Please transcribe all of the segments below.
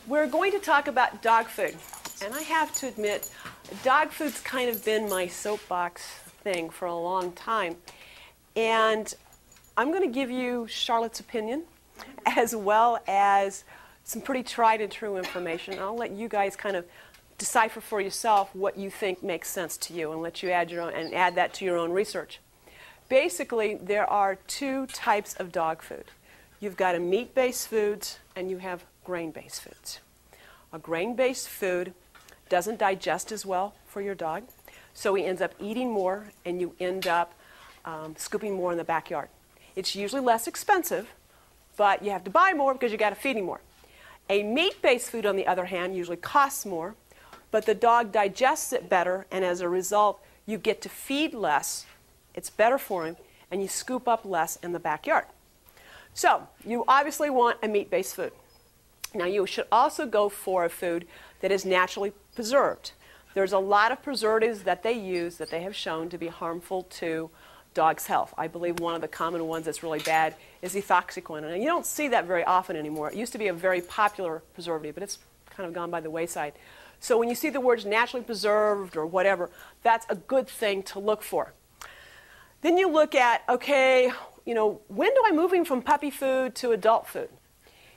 We're going to talk about dog food. And I have to admit, dog food's kind of been my soapbox thing for a long time. And I'm going to give you Charlotte's opinion, as well as some pretty tried and true information. I'll let you guys kind of decipher for yourself what you think makes sense to you, and let you add your own, and add that to your own research. Basically, there are two types of dog food. You've got a meat-based foods and you have grain-based foods. A grain-based food doesn't digest as well for your dog, so he ends up eating more and you end up scooping more in the backyard. It's usually less expensive, but you have to buy more because you got to feed him more. A meat-based food, on the other hand, usually costs more, but the dog digests it better, and as a result, you get to feed less. It's better for him, and you scoop up less in the backyard. So you obviously want a meat-based food. Now, you should also go for a food that is naturally preserved. There's a lot of preservatives that they use that they have shown to be harmful to dogs' health. I believe one of the common ones that's really bad is ethoxyquin. And you don't see that very often anymore. It used to be a very popular preservative, but it's kind of gone by the wayside. So when you see the words naturally preserved or whatever, that's a good thing to look for. Then you look at, okay, when do I move him from puppy food to adult food?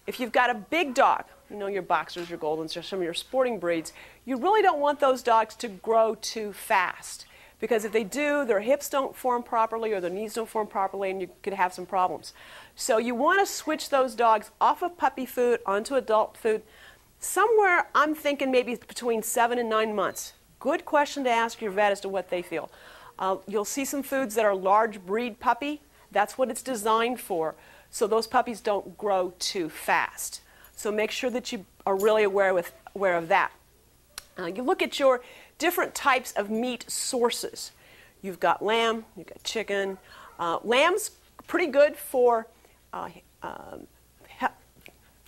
If you've got a big dog, your boxers, your Goldens, or some of your sporting breeds, you really don't want those dogs to grow too fast. Because if they do, their hips don't form properly or their knees don't form properly, and you could have some problems. So you want to switch those dogs off of puppy food onto adult food somewhere, I'm thinking maybe between 7 and 9 months. Good question to ask your vet as to what they feel. You'll see some foods that are large breed puppy. That's what it's designed for. So those puppies don't grow too fast. So make sure that you are really aware of that. You look at your different types of meat sources. You've got lamb, you've got chicken. Lamb's pretty good for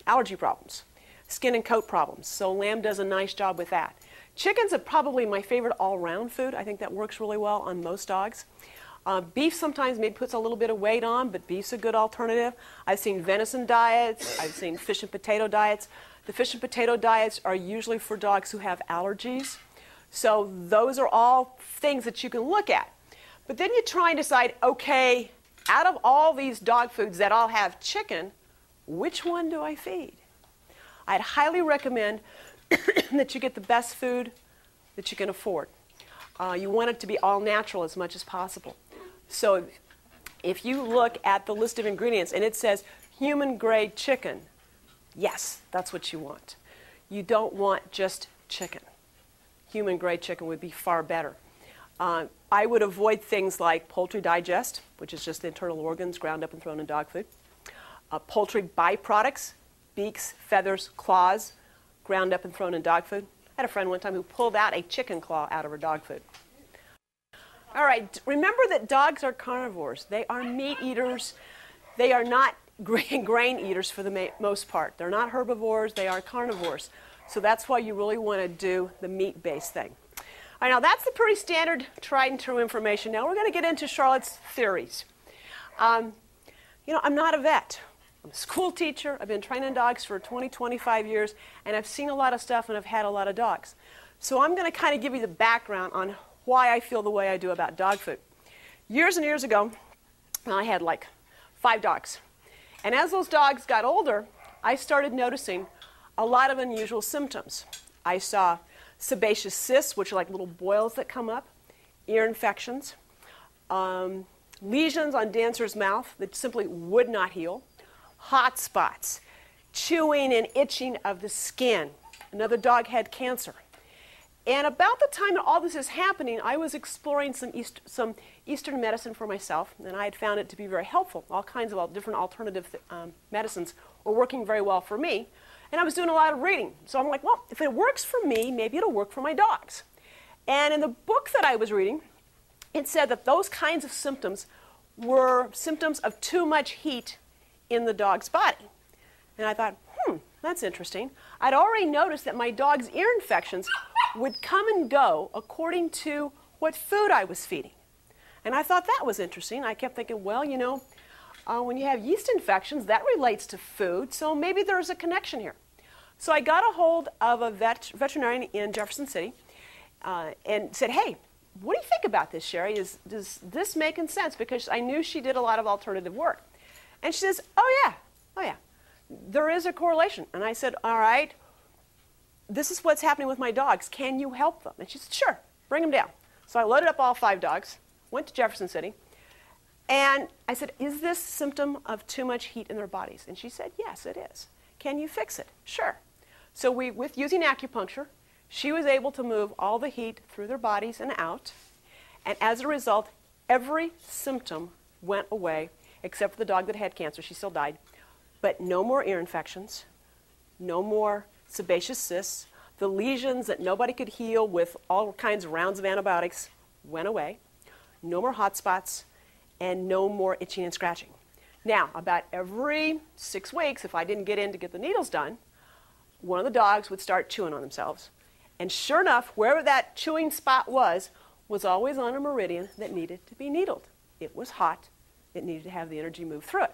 allergy problems, skin and coat problems. So lamb does a nice job with that. Chicken's probably my favorite all-round food. I think that works really well on most dogs. Beef sometimes maybe puts a little bit of weight on, but beef's a good alternative. I've seen venison diets. I've seen fish and potato diets. The fish and potato diets are usually for dogs who have allergies. So those are all things that you can look at. But then you try and decide, okay, out of all these dog foods that all have chicken, which one do I feed? I'd highly recommend that you get the best food that you can afford. You want it to be all natural as much as possible. So if you look at the list of ingredients and it says human-grade chicken, yes, that's what you want. You don't want just chicken. Human-grade chicken would be far better. I would avoid things like poultry digest, which is just the internal organs ground up and thrown in dog food. Poultry byproducts, beaks, feathers, claws, ground up and thrown in dog food. I had a friend one time who pulled out a chicken claw out of her dog food. All right, remember that dogs are carnivores. They are meat eaters. They are not grain eaters for the most part. They're not herbivores. They are carnivores. So that's why you really want to do the meat-based thing. All right, now that's the pretty standard tried and true information. Now we're going to get into Charlotte's theories. I'm not a vet. I'm a school teacher. I've been training dogs for 20, 25 years, and I've seen a lot of stuff and I've had a lot of dogs. So I'm going to kind of give you the background on why I feel the way I do about dog food. Years and years ago, I had like 5 dogs. And as those dogs got older, I started noticing a lot of unusual symptoms. I saw sebaceous cysts, which are like little boils that come up, ear infections, lesions on Dancer's mouth that simply would not heal, hot spots, chewing and itching of the skin. Another dog had cancer. And about the time that all this is happening, I was exploring some Eastern medicine for myself, and I had found it to be very helpful. All kinds of different alternative medicines were working very well for me, and I was doing a lot of reading. So I'm like, well, if it works for me, maybe it'll work for my dogs. And in the book that I was reading, it said that those kinds of symptoms were symptoms of too much heat in the dog's body. And I thought, that's interesting. I'd already noticed that my dog's ear infections would come and go according to what food I was feeding. And I thought that was interesting. I kept thinking, well, when you have yeast infections, that relates to food, so maybe there's a connection here. So I got a hold of a veterinarian in Jefferson City and said, hey, what do you think about this, Sherry? Does this make sense? Because I knew she did a lot of alternative work. And she says, oh yeah, there is a correlation. And I said, all right, this is what's happening with my dogs. Can you help them? And she said, sure, bring them down. So I loaded up all 5 dogs, went to Jefferson City, and I said, is this a symptom of too much heat in their bodies? And she said, yes, it is. Can you fix it? Sure. So with using acupuncture, she was able to move all the heat through their bodies and out. And as a result, every symptom went away, except for the dog that had cancer. She still died. But no more ear infections, no more sebaceous cysts. The lesions that nobody could heal with all kinds of rounds of antibiotics went away. No more hot spots, and no more itching and scratching. Now, about every 6 weeks, if I didn't get in to get the needles done, one of the dogs would start chewing on themselves. And sure enough, wherever that chewing spot was always on a meridian that needed to be needled. It was hot. It needed to have the energy move through it.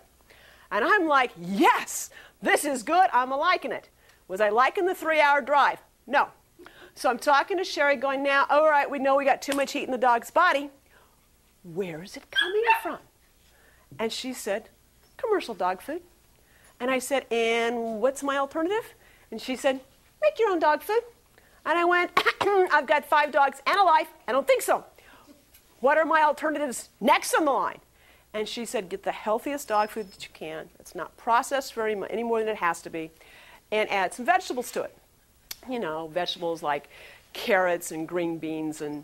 And I'm like, yes, this is good. I'm liking it. Was I liking the 3-hour drive? No. So I'm talking to Sherry going, now, all right, we know we got too much heat in the dog's body. Where is it coming from? And she said, commercial dog food. And I said, and what's my alternative? And she said, make your own dog food. And I went, I've got 5 dogs and a life. I don't think so. What are my alternatives next on the line? And she said, get the healthiest dog food that you can. It's not processed very much, any more than it has to be. And add some vegetables to it. You know, vegetables like carrots and green beans and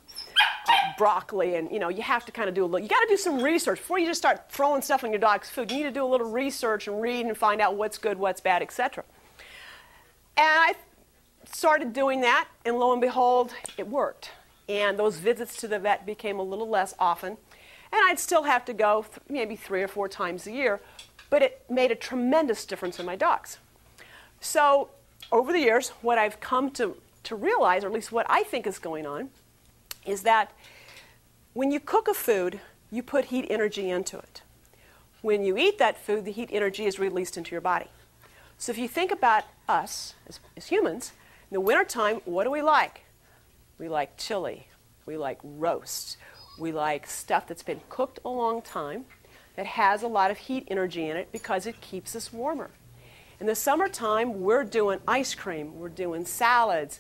broccoli. And, you know, you have to kind of do a little, you got to do some research. Before you just start throwing stuff on your dog's food, you need to do a little research and read and find out what's good, what's bad, etc. And I started doing that, and lo and behold, it worked. And those visits to the vet became a little less often. And I'd still have to go maybe 3 or 4 times a year, but it made a tremendous difference in my dogs. So over the years, what I've come to realize, or at least what I think is going on, is that when you cook a food, you put heat energy into it. When you eat that food, the heat energy is released into your body. So if you think about us as humans, in the wintertime, what do we like? We like chili. We like roast. We like stuff that's been cooked a long time that has a lot of heat energy in it because it keeps us warmer. In the summertime, we're doing ice cream. We're doing salads.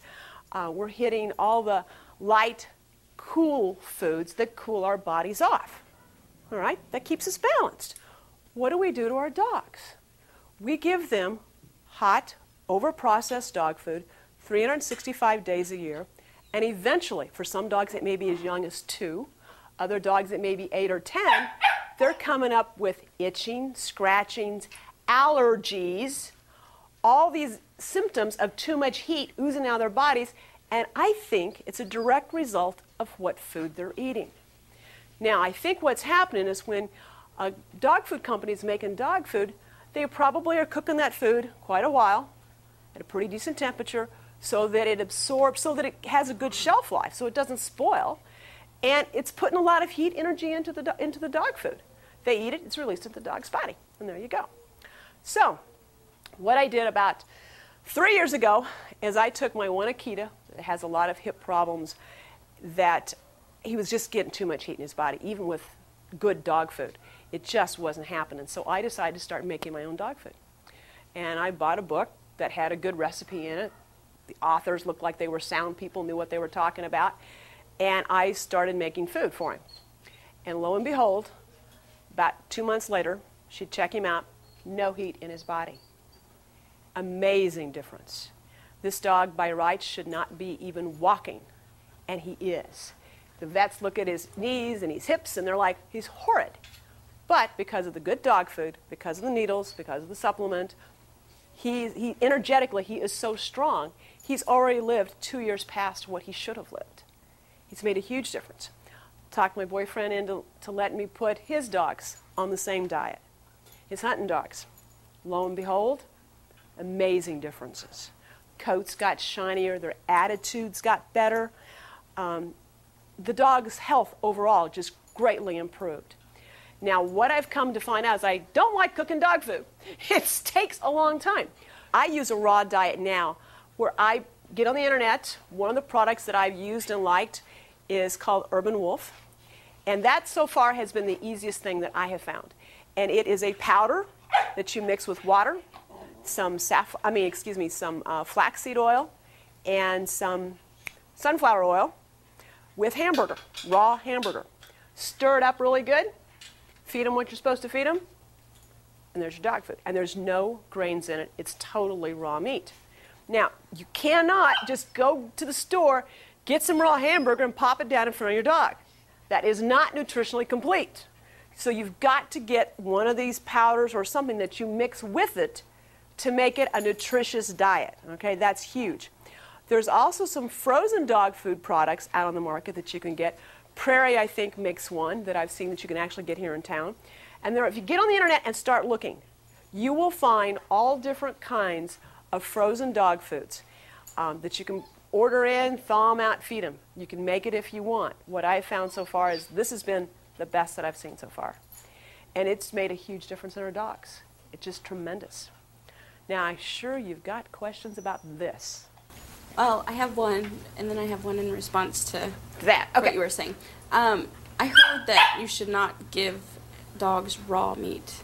We're hitting all the light, cool foods that cool our bodies off. All right? That keeps us balanced. What do we do to our dogs? We give them hot, over-processed dog food 365 days a year, and eventually, for some dogs it may be as young as 2, other dogs it may be 8 or 10, they're coming up with itching, scratchings, allergies, all these symptoms of too much heat oozing out of their bodies, and I think it's a direct result of what food they're eating. Now, I think what's happening is when a dog food company is making dog food, they probably are cooking that food quite a while at a pretty decent temperature so that it absorbs, so that it has a good shelf life, so it doesn't spoil. And it's putting a lot of heat energy into the dog food. They eat it, it's released into the dog's body, and there you go. So what I did about 3 years ago is I took my one Akita that has a lot of hip problems, that he was just getting too much heat in his body, even with good dog food. It just wasn't happening. So I decided to start making my own dog food. And I bought a book that had a good recipe in it. The authors looked like they were sound people, knew what they were talking about. And I started making food for him. And lo and behold, about 2 months later, she'd check him out, no heat in his body. Amazing difference. This dog, by rights, should not be even walking, and he is. The vets look at his knees and his hips, and they're like, he's horrid. But because of the good dog food, because of the needles, because of the supplement, he energetically, he is so strong, he's already lived 2 years past what he should have lived. It's made a huge difference. Talked my boyfriend into letting me put his dogs on the same diet, his hunting dogs. Lo and behold, amazing differences. Coats got shinier, their attitudes got better. The dog's health overall just greatly improved. Now, what I've come to find out is I don't like cooking dog food. It takes a long time. I use a raw diet now where I get on the internet. One of the products that I've used and liked is called Urban Wolf. And that so far has been the easiest thing that I have found. And it is a powder that you mix with water, some flaxseed oil, and some sunflower oil with hamburger, raw hamburger. Stir it up really good. Feed them what you're supposed to feed them. And there's your dog food. And there's no grains in it. It's totally raw meat. Now, you cannot just go to the store, get some raw hamburger, and pop it down in front of your dog. That is not nutritionally complete. So you've got to get one of these powders or something that you mix with it to make it a nutritious diet. Okay, that's huge. There's also some frozen dog food products out on the market that you can get. Prairie, I think, makes one that I've seen that you can actually get here in town. And if you get on the internet and start looking, you will find all different kinds of frozen dog foods that you can order in, thaw them out, feed them. You can make it if you want. What I've found so far is this has been the best that I've seen so far. And it's made a huge difference in our dogs. It's just tremendous. Now, I'm sure you've got questions about this. Well, I have one, and then I have one in response to that. Okay. What you were saying. I heard that you should not give dogs raw meat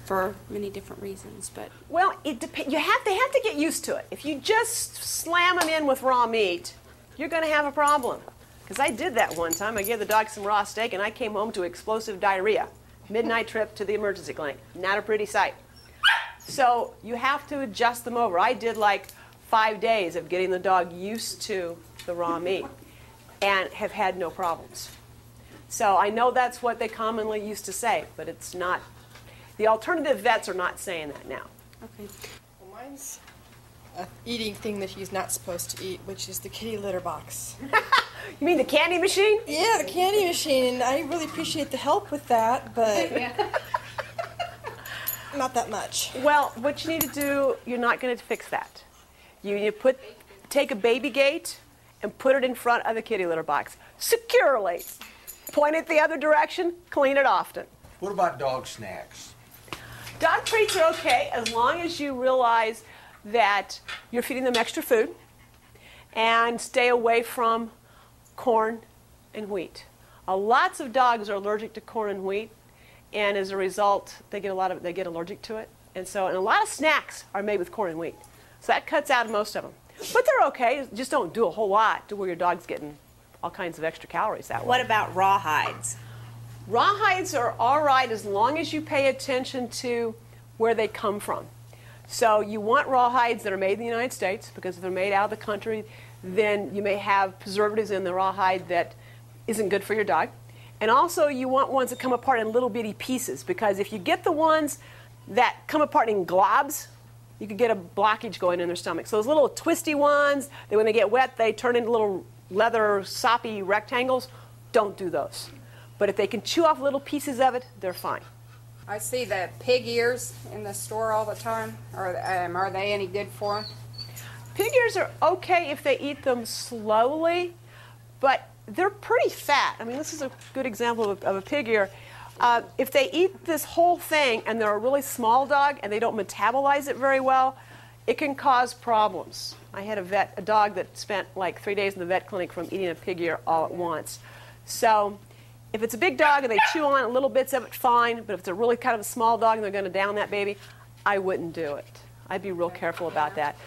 for many different reasons, but well, it depends. They have to get used to it. If you just slam them in with raw meat, you're going to have a problem. Because I did that one time. I gave the dog some raw steak, and I came home to explosive diarrhea. Midnight trip to the emergency clinic. Not a pretty sight. So you have to adjust them over. I did like 5 days of getting the dog used to the raw meat and have had no problems. So I know that's what they commonly used to say, but it's not. The alternative vets are not saying that now. okay. Well, mine's an eating thing that he's not supposed to eat, which is the kitty litter box. You mean the candy machine? Yeah, the candy machine. I really appreciate the help with that, but not that much. Well, what you need to do, you're not going to fix that. You need to take a baby gate and put it in front of the kitty litter box securely. Point it the other direction, clean it often. What about dog snacks? Dog treats are okay as long as you realize that you're feeding them extra food and stay away from corn and wheat. Lots of dogs are allergic to corn and wheat, and as a result, they get allergic to it. And a lot of snacks are made with corn and wheat. So that cuts out most of them. But they're okay. Just don't do a whole lot to where your dog's getting all kinds of extra calories that way. What about rawhides? Rawhides are all right as long as you pay attention to where they come from. So you want rawhides that are made in the United States, because if they're made out of the country, then you may have preservatives in the rawhide that isn't good for your dog. And also you want ones that come apart in little bitty pieces, because if you get the ones that come apart in globs, you could get a blockage going in their stomach. So those little twisty ones, that when they get wet, they turn into little leather soppy rectangles. Don't do those. But if they can chew off little pieces of it, they're fine. I see the pig ears in the store all the time. Are they any good for them? Pig ears are okay if they eat them slowly, but they're pretty fat. I mean, this is a good example of a pig ear. If they eat this whole thing and they're a really small dog and they don't metabolize it very well, it can cause problems. I had a dog that spent like 3 days in the vet clinic from eating a pig ear all at once. So if it's a big dog and they chew on little bits of it, fine. But if it's a really kind of a small dog and they're going to down that baby, I wouldn't do it. I'd be real careful about that.